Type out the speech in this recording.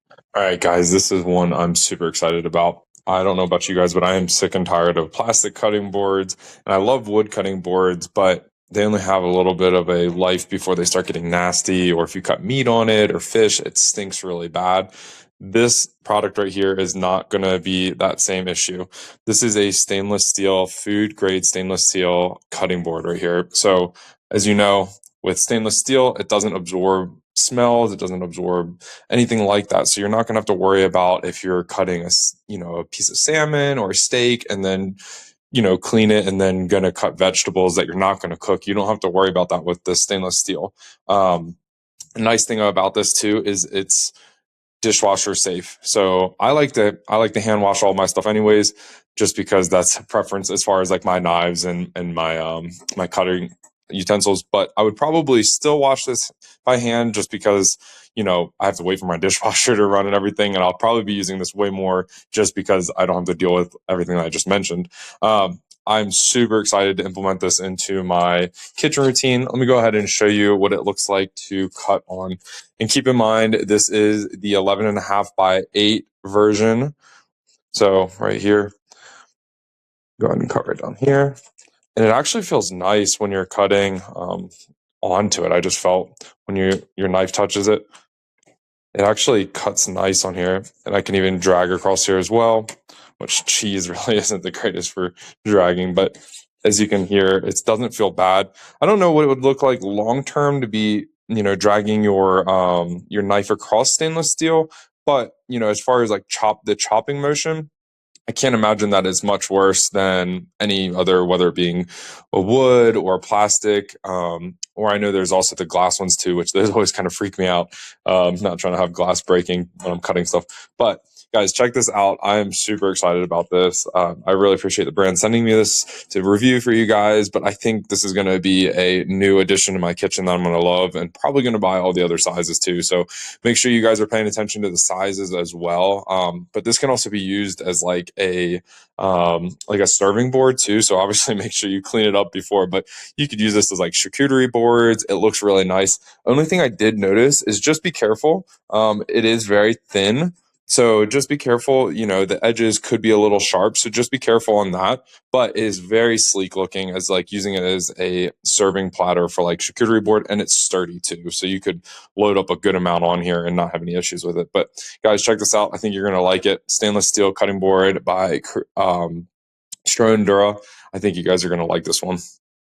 All right, guys, this is one I'm super excited about. I don't know about you guys, but I am sick and tired of plastic cutting boards. And I love wood cutting boards, but they only have a little bit of a life before they start getting nasty. Or if you cut meat on it or fish, it stinks really bad. This product right here is not going to be that same issue. This is a stainless steel, food grade stainless steel cutting board right here. So, as you know, with stainless steel, it doesn't absorb smells, it doesn't absorb anything like that. So you're not going to have to worry about if you're cutting a piece of salmon or a steak and then clean it and then going to cut vegetables that you're not going to cook. You don't have to worry about that with the stainless steel. The nice thing about this too is it's dishwasher safe. So I like to hand wash all my stuff anyways, just because that's a preference as far as like my knives and my cutting utensils. But I would probably still wash this by hand just because I have to wait for my dishwasher to run and everything, and I'll probably be using this way more just because I don't have to deal with everything that I just mentioned. I'm super excited to implement this into my kitchen routine. Let me go ahead and show you what it looks like to cut on. And keep in mind, this is the 11.5 by 8 version. So right here, go ahead and cut right down here. And it actually feels nice when you're cutting onto it. I just felt when your knife touches it, it actually cuts nice on here. And I can even drag across here as well, which cheese really isn't the greatest for dragging. But as you can hear, it doesn't feel bad. I don't know what it would look like long term to be, dragging your knife across stainless steel. But, as far as like the chopping motion, I can't imagine that is much worse than any other, whether it being a wood or plastic. Or I know there's also the glass ones too, which those always kind of freak me out. Not trying to have glass breaking when I'm cutting stuff. But guys, check this out. I am super excited about this. I really appreciate the brand sending me this to review for you guys. But I think this is going to be a new addition to my kitchen that I'm going to love, and probably going to buy all the other sizes too. So make sure you guys are paying attention to the sizes as well. But this can also be used as like a serving board too. So obviously make sure you clean it up before. But you could use this as like charcuterie boards. It looks really nice. Only thing I did notice is just be careful. It is very thin. So just be careful, the edges could be a little sharp. So just be careful on that. But it is very sleek looking, as like using it as a serving platter for like charcuterie board, and it's sturdy too. So you could load up a good amount on here and not have any issues with it. But guys, check this out. I think you're going to like it. Stainless steel cutting board by Dura. I think you guys are going to like this one.